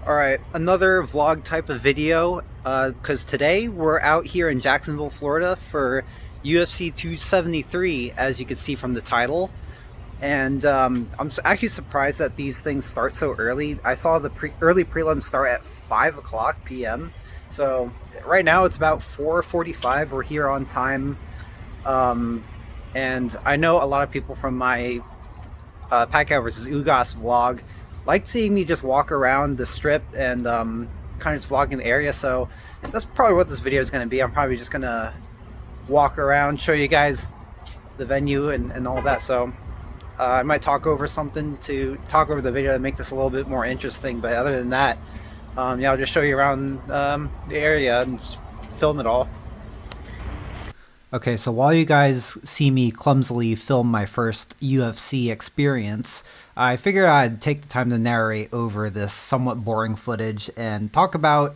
All right, another vlog type of video, because today we're out here in Jacksonville, Florida for UFC 273, as you can see from the title. And I'm actually surprised that these things start so early. I saw the early prelims start at 5 o'clock p.m. So right now it's about 4:45. We're here on time. Um, and I know a lot of people from my Pacquiao versus Ugas vlog like seeing me just walk around the strip and kind of just vlogging the area. So that's probably what this video is going to be. I'm probably just going to walk around, show you guys the venue and all that. So I might talk over something to talk over the video to make this a little bit more interesting. But other than that, yeah, I'll just show you around the area and just film it all. Okay, so while you guys see me clumsily film my first UFC experience, I figured I'd take the time to narrate over this somewhat boring footage and talk about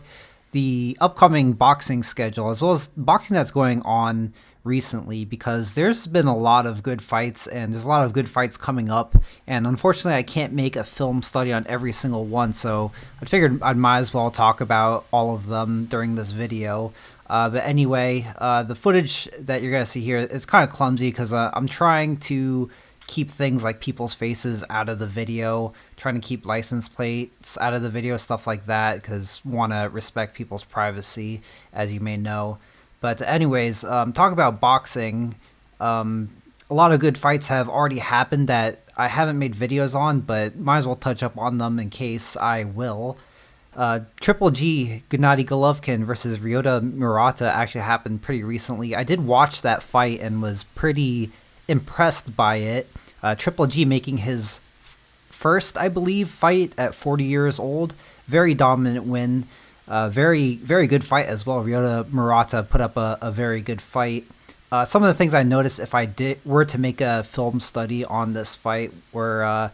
the upcoming boxing schedule as well as boxing that's going on recently, because there's been a lot of good fights and there's a lot of good fights coming up, and unfortunately I can't make a film study on every single one, so I figured I might as well talk about all of them during this video. But anyway, the footage that you're going to see here is kind of clumsy because I'm trying to keep things like people's faces out of the video, trying to keep license plates out of the video, stuff like that, because want to respect people's privacy, as you may know. But anyways, talk about boxing. A lot of good fights have already happened that I haven't made videos on, but might as well touch up on them in case I will. Triple G, Gennady Golovkin versus Ryota Murata actually happened pretty recently. I did watch that fight and was pretty impressed by it. Triple G making his first, I believe, fight at 40 years old. Very dominant win. Very good fight as well. Ryota Murata put up a very good fight. Some of the things I noticed if I were to make a film study on this fight were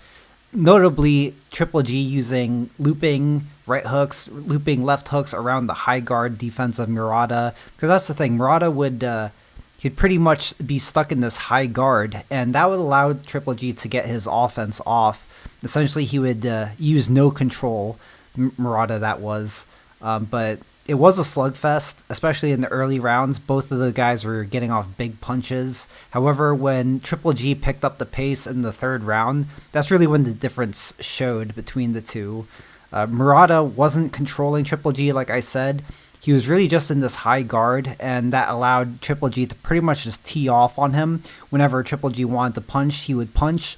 notably Triple G using looping right hooks, looping left hooks around the high guard defense of Murata. Because that's the thing, Murata he'd pretty much be stuck in this high guard, and that would allow Triple G to get his offense off. Essentially, he would use no control, Murata that was. But it was a slugfest, especially in the early rounds. Both of the guys were getting off big punches. However, when Triple G picked up the pace in the third round, that's really when the difference showed between the two. Murata wasn't controlling Triple G, like I said. He was really just in this high guard, and that allowed Triple G to pretty much just tee off on him. Whenever Triple G wanted to punch, he would punch.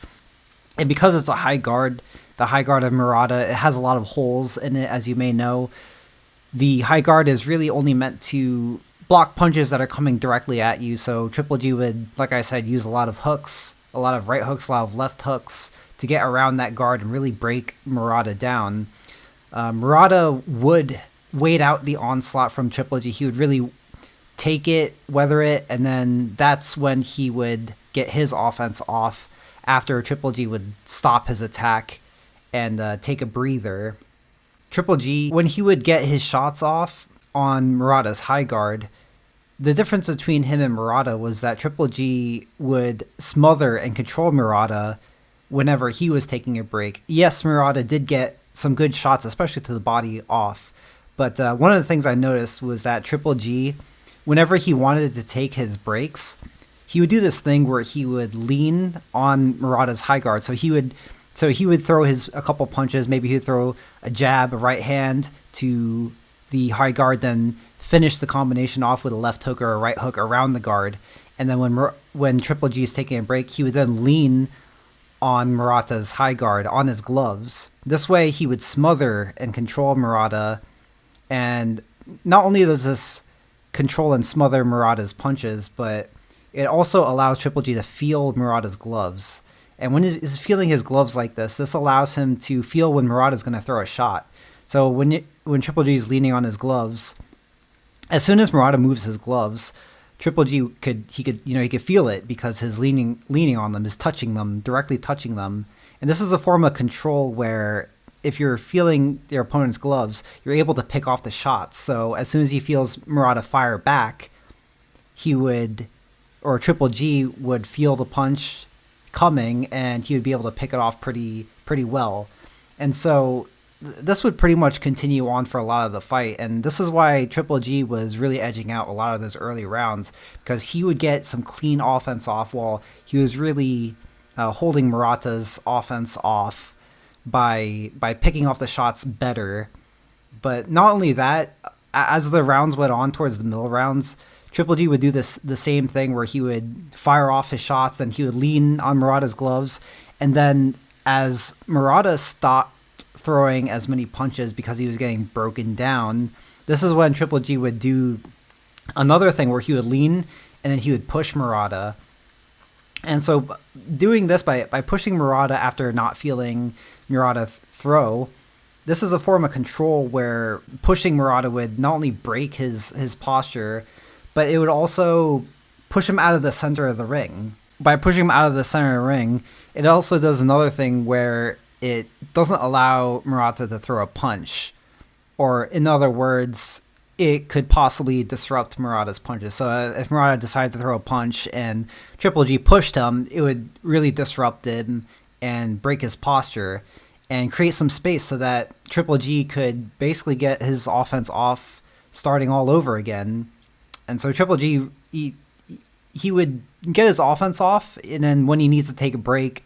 And because it's a high guard, the high guard of Murata, it has a lot of holes in it, as you may know. The high guard is really only meant to block punches that are coming directly at you. So Triple G would, like I said, use a lot of hooks, a lot of right hooks, a lot of left hooks to get around that guard and really break Murata down. Murata would wait out the onslaught from Triple G. He would really take it, weather it, and then that's when he would get his offense off after Triple G would stop his attack and take a breather. Triple G, when he would get his shots off on Murata's high guard, the difference between him and Murata was that Triple G would smother and control Murata whenever he was taking a break. Yes, Murata did get some good shots, especially to the body, off. But one of the things I noticed was that Triple G, whenever he wanted to take his breaks, he would do this thing where he would lean on Murata's high guard. So he would throw a couple punches. Maybe he'd throw a jab, a right hand to the high guard, then finish the combination off with a left hook or a right hook around the guard. And then when Triple G is taking a break, he would then lean on Murata's high guard, on his gloves. This way he would smother and control Murata. And not only does this control and smother Murata's punches, but it also allows Triple G to feel Murata's gloves. And when he's feeling his gloves like this allows him to feel when Murata's going to throw a shot. So when Triple G is leaning on his gloves, as soon as Murata moves his gloves, Triple G could feel it because his leaning on them is touching them, directly touching them. And this is a form of control where if you're feeling your opponent's gloves, you're able to pick off the shots. So as soon as he feels Murata fire back, Triple G would feel the punch coming and he would be able to pick it off pretty well. And so this would pretty much continue on for a lot of the fight, and this is why Triple G was really edging out a lot of those early rounds, because he would get some clean offense off while he was really holding Murata's offense off by picking off the shots better. But not only that, as the rounds went on towards the middle rounds, Triple G would do the same thing where he would fire off his shots, then he would lean on Murata's gloves, and then as Murata stopped throwing as many punches because he was getting broken down, this is when Triple G would do another thing where he would lean and then he would push Murata. And so doing this by pushing Murata after not feeling Murata throw, this is a form of control where pushing Murata would not only break his posture, but it would also push him out of the center of the ring. By pushing him out of the center of the ring, it also does another thing where it doesn't allow Murata to throw a punch. Or in other words, it could possibly disrupt Murata's punches. So if Murata decided to throw a punch and Triple G pushed him, it would really disrupt him and break his posture and create some space so that Triple G could basically get his offense off starting all over again. And so Triple G, he would get his offense off, and then when he needs to take a break,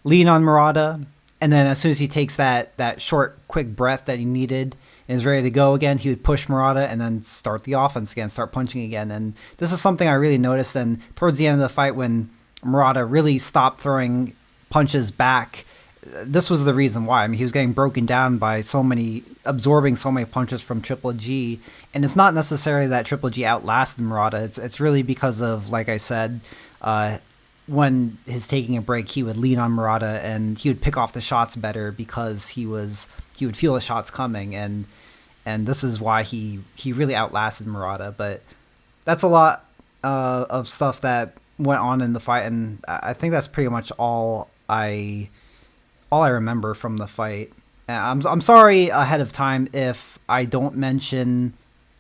lean on Murata, and then as soon as he takes that short, quick breath that he needed and is ready to go again, he would push Murata and then start the offense again, start punching again. And this is something I really noticed. And towards the end of the fight, when Murata really stopped throwing punches back, this was the reason why. I mean, he was getting broken down by absorbing so many punches from Triple G. And it's not necessarily that Triple G outlasted Murata. It's really because of, like I said, when he's taking a break, he would lean on Murata and he would pick off the shots better because he would feel the shots coming, and this is why he really outlasted Murata. But that's a lot of stuff that went on in the fight, and I think that's pretty much all I remember from the fight. I'm sorry ahead of time if I don't mention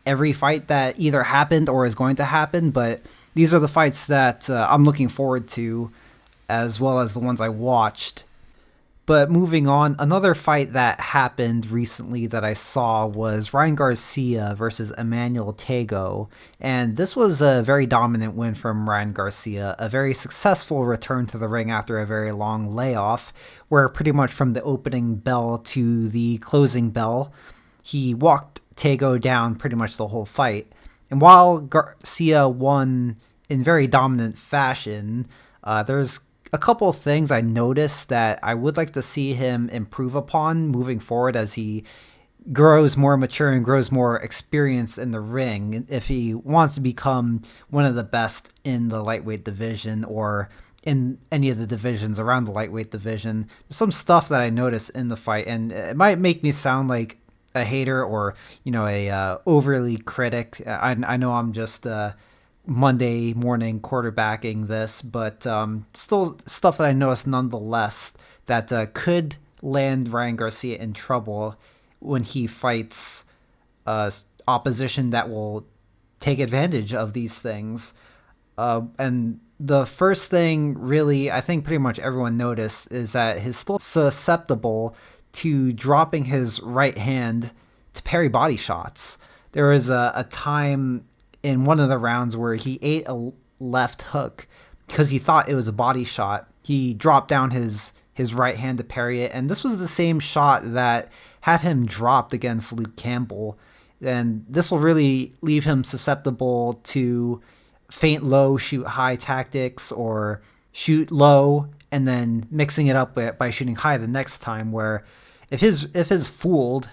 every fight that either happened or is going to happen, but these are the fights that I'm looking forward to, as well as the ones I watched. But moving on, another fight that happened recently that I saw was Ryan Garcia versus Emmanuel Tagoe. And this was a very dominant win from Ryan Garcia, a very successful return to the ring after a very long layoff, where pretty much from the opening bell to the closing bell, he walked Tagoe down pretty much the whole fight. And while Garcia won in very dominant fashion, there's a couple of things I noticed that I would like to see him improve upon moving forward as he grows more mature and grows more experienced in the ring, if he wants to become one of the best in the lightweight division or in any of the divisions around the lightweight division. There's some stuff that I noticed in the fight, and it might make me sound like a hater or, a overly critic. I know I'm just Monday morning quarterbacking this, but still stuff that I noticed nonetheless that could land Ryan Garcia in trouble when he fights opposition that will take advantage of these things. And the first thing, really, I think pretty much everyone noticed, is that he's still susceptible to dropping his right hand to parry body shots. There was a time in one of the rounds where he ate a left hook because he thought it was a body shot. He dropped down his right hand to parry it, and this was the same shot that had him dropped against Luke Campbell. And this will really leave him susceptible to feint low, shoot high tactics, or shoot low and then mixing it up by shooting high the next time, where if his fooled,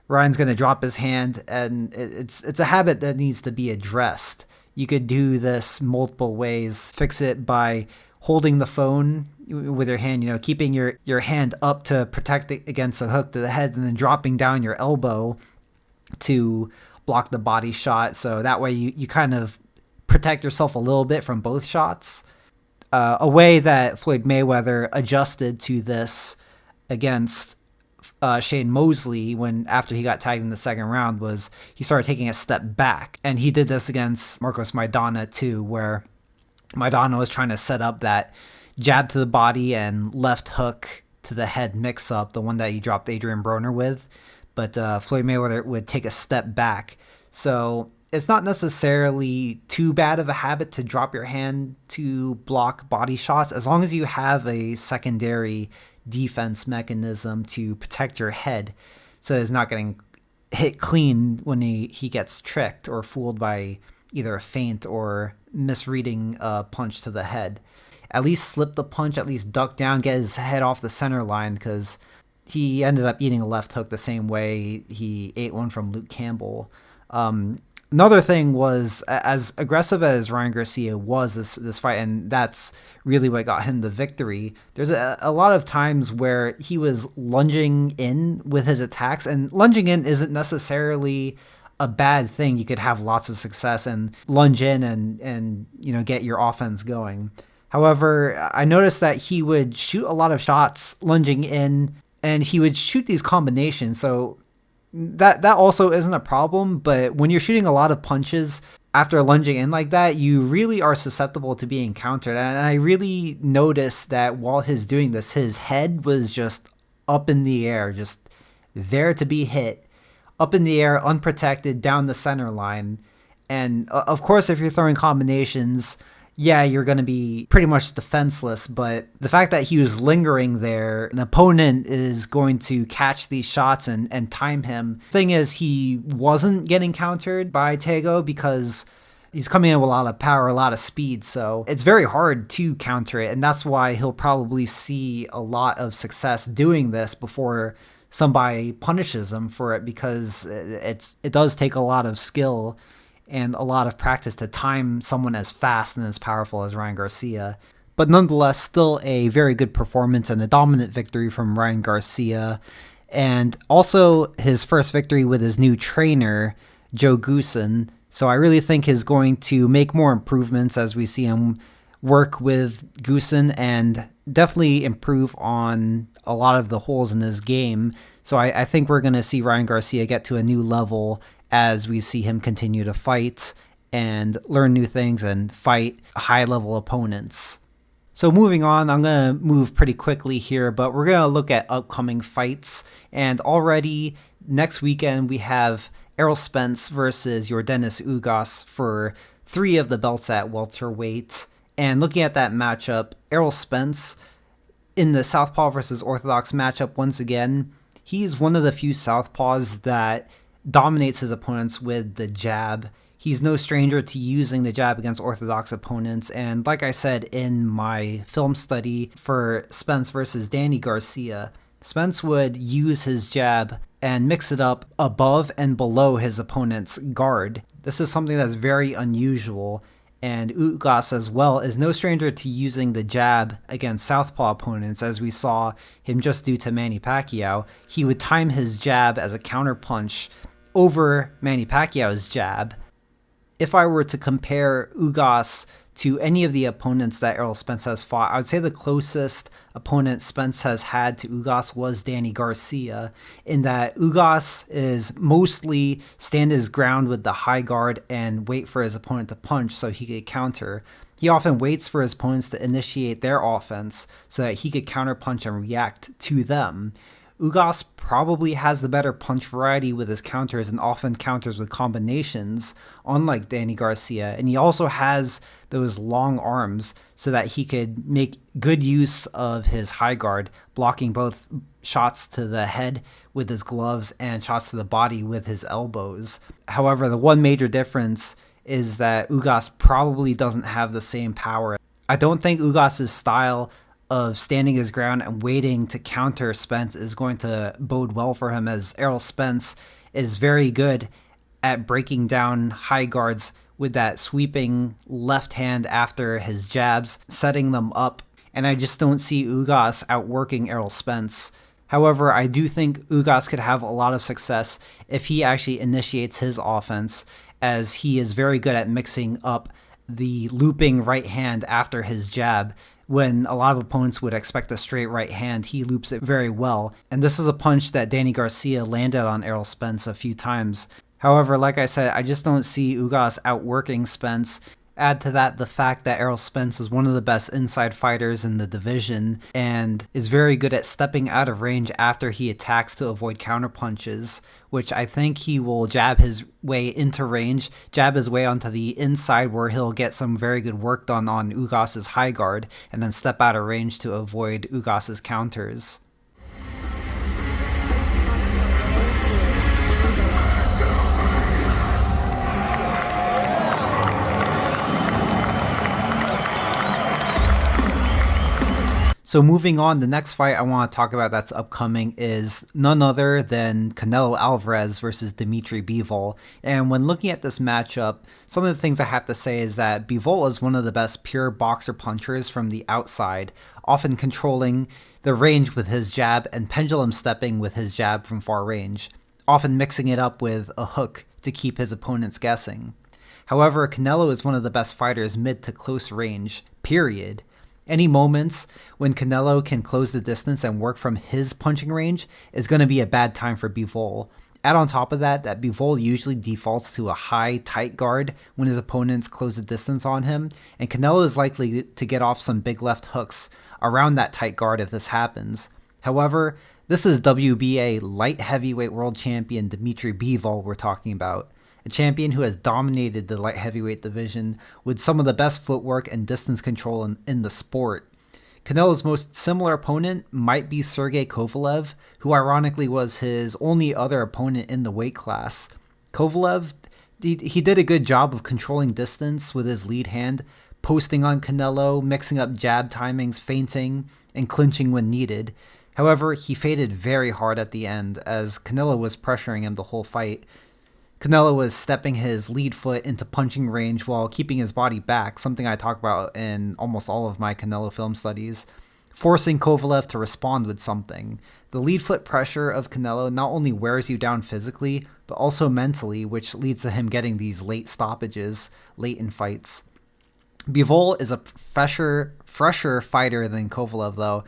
Ryan's going to drop his hand, and it's a habit that needs to be addressed. You could do this multiple ways. Fix it by holding the phone with your hand, keeping your hand up to protect it against a hook to the head, and then dropping down your elbow to block the body shot. So that way you kind of protect yourself a little bit from both shots. A way that Floyd Mayweather adjusted to this against Shane Mosley after he got tagged in the second round was he started taking a step back. And he did this against Marcos Maidana too, where Maidana was trying to set up that jab to the body and left hook to the head mix-up, the one that he dropped Adrian Broner with, but Floyd Mayweather would take a step back. So it's not necessarily too bad of a habit to drop your hand to block body shots, as long as you have a secondary defense mechanism to protect your head so it's not getting hit clean when he gets tricked or fooled by either a feint or misreading a punch to the head. At least slip the punch, at least duck down, get his head off the center line, because he ended up eating a left hook the same way he ate one from Luke Campbell. Another thing was, as aggressive as Ryan Garcia was this fight, and that's really what got him the victory, there's a lot of times where he was lunging in with his attacks, and lunging in isn't necessarily a bad thing. You could have lots of success and lunge in and get your offense going. However, I noticed that he would shoot a lot of shots lunging in, and he would shoot these combinations. So that also isn't a problem, but when you're shooting a lot of punches after lunging in like that, you really are susceptible to being countered. And I really noticed that while he's doing this, his head was just up in the air, just there to be hit, up in the air, unprotected, down the center line. And of course, if you're throwing combinations, yeah, you're going to be pretty much defenseless, but the fact that he was lingering there, an opponent is going to catch these shots and time him. Thing is, he wasn't getting countered by Tagoe because he's coming in with a lot of power, a lot of speed, so it's very hard to counter it, and that's why he'll probably see a lot of success doing this before somebody punishes him for it, because it does take a lot of skill and a lot of practice to time someone as fast and as powerful as Ryan Garcia. But nonetheless, still a very good performance and a dominant victory from Ryan Garcia. And also his first victory with his new trainer, Joe Goosen. So I really think he's going to make more improvements as we see him work with Goosen and definitely improve on a lot of the holes in his game. So I think we're going to see Ryan Garcia get to a new level as we see him continue to fight and learn new things and fight high-level opponents. So moving on, I'm going to move pretty quickly here, but we're going to look at upcoming fights. And already next weekend, we have Errol Spence versus Yordenis Ugas for 3 of the belts at welterweight. And looking at that matchup, Errol Spence in the Southpaw versus Orthodox matchup, once again, he's one of the few Southpaws that dominates his opponents with the jab. He's no stranger to using the jab against orthodox opponents, and like I said in my film study for Spence versus Danny Garcia, Spence would use his jab and mix it up above and below his opponent's guard. This is something that's very unusual, and Ugas as well is no stranger to using the jab against southpaw opponents, as we saw him just do to Manny Pacquiao. He would time his jab as a counterpunch over Manny Pacquiao's jab. If I were to compare Ugas to any of the opponents that Errol Spence has fought, I would say the closest opponent Spence has had to Ugas was Danny Garcia, in that Ugas is mostly stand his ground with the high guard and wait for his opponent to punch so he could counter. He often waits for his opponents to initiate their offense so that he could counterpunch and react to them. Ugas probably has the better punch variety with his counters and often counters with combinations, unlike Danny Garcia, and he also has those long arms so that he could make good use of his high guard, blocking both shots to the head with his gloves and shots to the body with his elbows. However, the one major difference is that Ugas probably doesn't have the same power. I don't think Ugas' style of standing his ground and waiting to counter Spence is going to bode well for him, as Errol Spence is very good at breaking down high guards with that sweeping left hand after his jabs, setting them up, and I just don't see Ugas outworking Errol Spence. However, I do think Ugas could have a lot of success if he actually initiates his offense, as he is very good at mixing up the looping right hand after his jab. When a lot of opponents would expect a straight right hand, he loops it very well. And this is a punch that Danny Garcia landed on Errol Spence a few times. However, like I said, I just don't see Ugas outworking Spence. Add to that the fact that Errol Spence is one of the best inside fighters in the division and is very good at stepping out of range after he attacks to avoid counterpunches, which I think he will jab his way into range, jab his way onto the inside where he'll get some very good work done on Ugas's high guard, and then step out of range to avoid Ugas's counters. So moving on, the next fight I want to talk about that's upcoming is none other than Canelo Alvarez versus Dmitry Bivol. And when looking at this matchup, some of the things I have to say is that Bivol is one of the best pure boxer punchers from the outside, often controlling the range with his jab and pendulum stepping with his jab from far range, often mixing it up with a hook to keep his opponents guessing. However, Canelo is one of the best fighters mid to close range, period. Any moments when Canelo can close the distance and work from his punching range is going to be a bad time for Bivol. Add on top of that Bivol usually defaults to a high, tight guard when his opponents close the distance on him, and Canelo is likely to get off some big left hooks around that tight guard if this happens. However, this is WBA light heavyweight world champion Dmitry Bivol we're talking about. A champion who has dominated the light heavyweight division with some of the best footwork and distance control in the sport. Canelo's most similar opponent might be Sergey Kovalev, who ironically was his only other opponent in the weight class. Kovalev, he did a good job of controlling distance with his lead hand, posting on Canelo, mixing up jab timings, feinting, and clinching when needed. However, he faded very hard at the end as Canelo was pressuring him the whole fight. Canelo was stepping his lead foot into punching range while keeping his body back, something I talk about in almost all of my Canelo film studies, forcing Kovalev to respond with something. The lead foot pressure of Canelo not only wears you down physically, but also mentally, which leads to him getting these late stoppages late in fights. Bivol is a fresher fighter than Kovalev, though,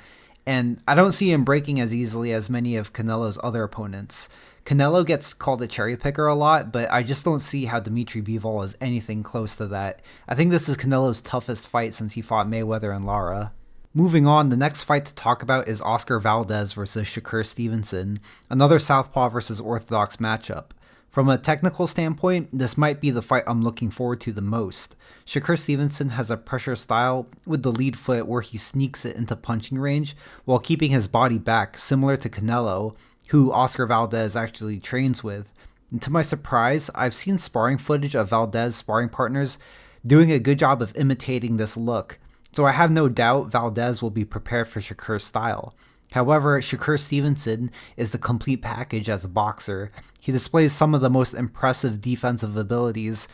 and I don't see him breaking as easily as many of Canelo's other opponents. Canelo gets called a cherry picker a lot, but I just don't see how Dmitry Bivol is anything close to that. I think this is Canelo's toughest fight since he fought Mayweather and Lara. Moving on, the next fight to talk about is Oscar Valdez versus Shakur Stevenson, another southpaw versus orthodox matchup. From a technical standpoint, this might be the fight I'm looking forward to the most. Shakur Stevenson has a pressure style with the lead foot where he sneaks it into punching range while keeping his body back, similar to Canelo, who Oscar Valdez actually trains with. And to my surprise, I've seen sparring footage of Valdez sparring partners doing a good job of imitating this look, so I have no doubt Valdez will be prepared for Shakur's style. However, Shakur Stevenson is the complete package as a boxer. He displays some of the most impressive defensive abilities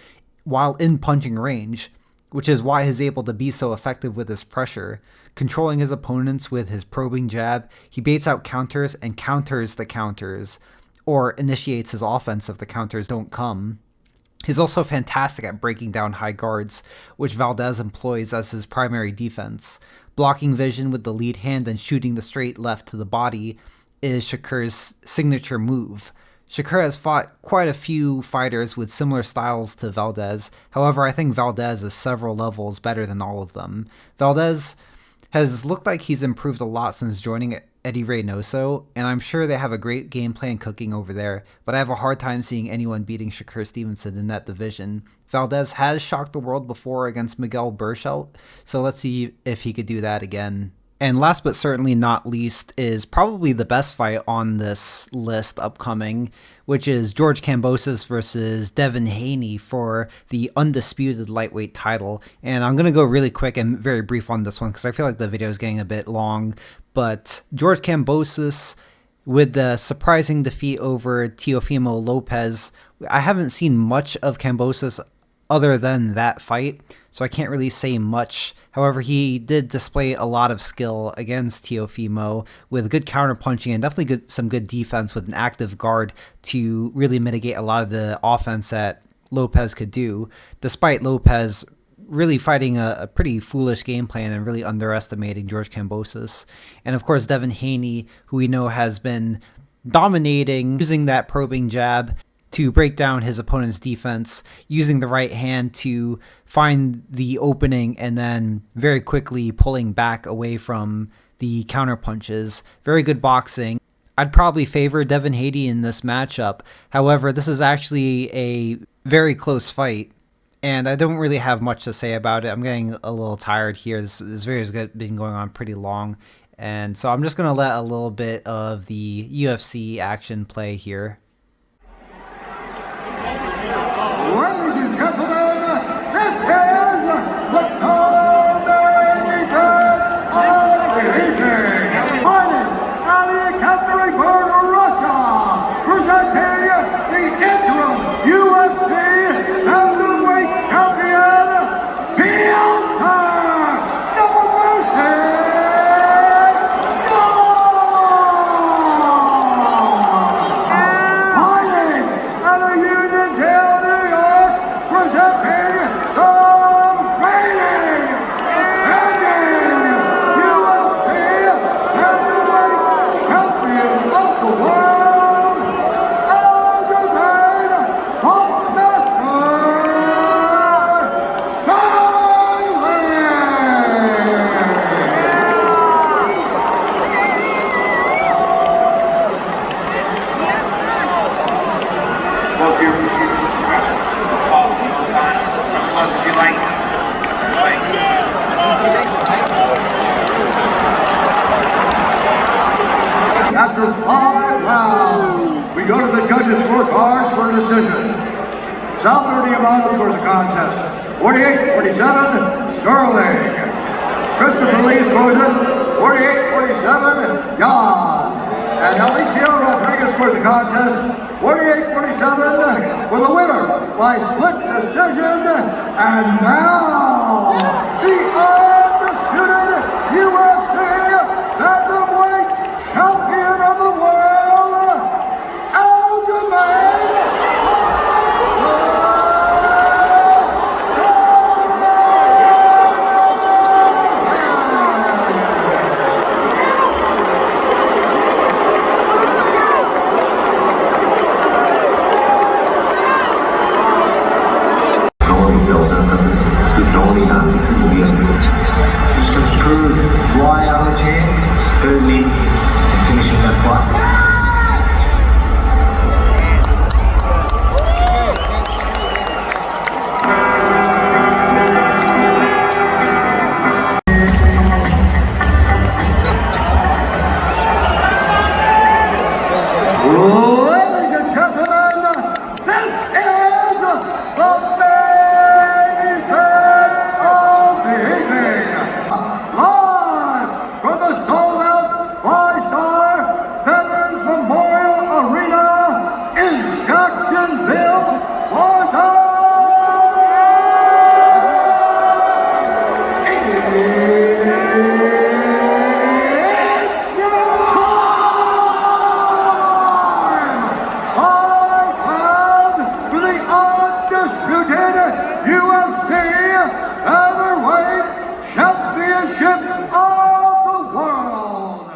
while in punching range, which is why he's able to be so effective with his pressure. Controlling his opponents with his probing jab, he baits out counters and counters the counters, or initiates his offense if the counters don't come. He's also fantastic at breaking down high guards, which Valdez employs as his primary defense. Blocking vision with the lead hand and shooting the straight left to the body is Shakur's signature move. Shakur has fought quite a few fighters with similar styles to Valdez. However, I think Valdez is several levels better than all of them. Valdez has looked like he's improved a lot since joining Eddie Reynoso, and I'm sure they have a great game plan cooking over there, but I have a hard time seeing anyone beating Shakur Stevenson in that division. Valdez has shocked the world before against Miguel Berchelt, so let's see if he could do that again. And last but certainly not least is probably the best fight on this list upcoming, which is George Kambosos versus Devin Haney for the undisputed lightweight title. And I'm going to go really quick and very brief on this one because I feel like the video is getting a bit long. But George Kambosos, with the surprising defeat over Teofimo Lopez, I haven't seen much of Kambosos other than that fight, so I can't really say much. However, he did display a lot of skill against Teofimo with good counterpunching and definitely some good defense with an active guard to really mitigate a lot of the offense that Lopez could do, despite Lopez really fighting a pretty foolish game plan and really underestimating George Kambosos. And of course, Devin Haney, who we know has been dominating using that probing jab to break down his opponent's defense, using the right hand to find the opening and then very quickly pulling back away from the counter punches. Very good boxing. I'd probably favor Devin Haney in this matchup. However, this is actually a very close fight, and I don't really have much to say about it. I'm getting a little tired here. This video has been going on pretty long, and so I'm just going to let a little bit of the UFC action play here. Ladies and gentlemen, this is the co-main event of the evening. Fighting out of Ekaterinburg, Russia, presenting the interim UFC heavyweight champion, Bivol, no mercy, no! Fighting out of Uniondale, New York, presenting the reigning, defending UFC heavyweight champion of the world, Alvarez, Well, dear receive instructions. Follow me all times. As close as you like. That's right. After 5 rounds, we go to the judges' scorecards for a decision. Salvador Yamato scores the contest. 48-47, Sterling. Christopher Lee scores it. 48-47, Jan. And Alicia Rodriguez scores the contest. 48-47 for the winner by split decision. And now, the undisputed UFC featherweight champion of the world, Alvarez. Just got to prove why I'm a champ, hurt me, and finishing that fight. Ladies and gentlemen, this is the main event of the evening. Live from the sold-out five-star Veterans Memorial Arena in Jacksonville, Florida. UFC Featherweight Championship of the World.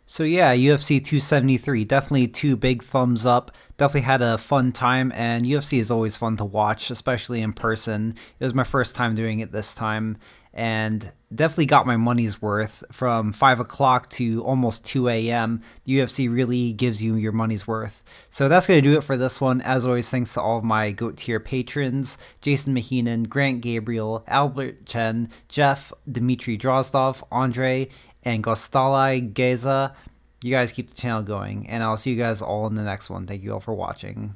So yeah, UFC 273, definitely 2 big thumbs up. Definitely had a fun time, and UFC is always fun to watch, especially in person. It was my first time doing it this time, and definitely got my money's worth. From 5 o'clock to almost 2 a.m. The UFC really gives you your money's worth. So that's going to do it for this one. As always, thanks to all of my GOAT tier patrons: Jason Maheenan, Grant Gabriel, Albert Chen, Jeff, Dmitry Drozdov, Andre, and Gostalai Geza. You guys keep the channel going, and I'll see you guys all in the next one. Thank you all for watching.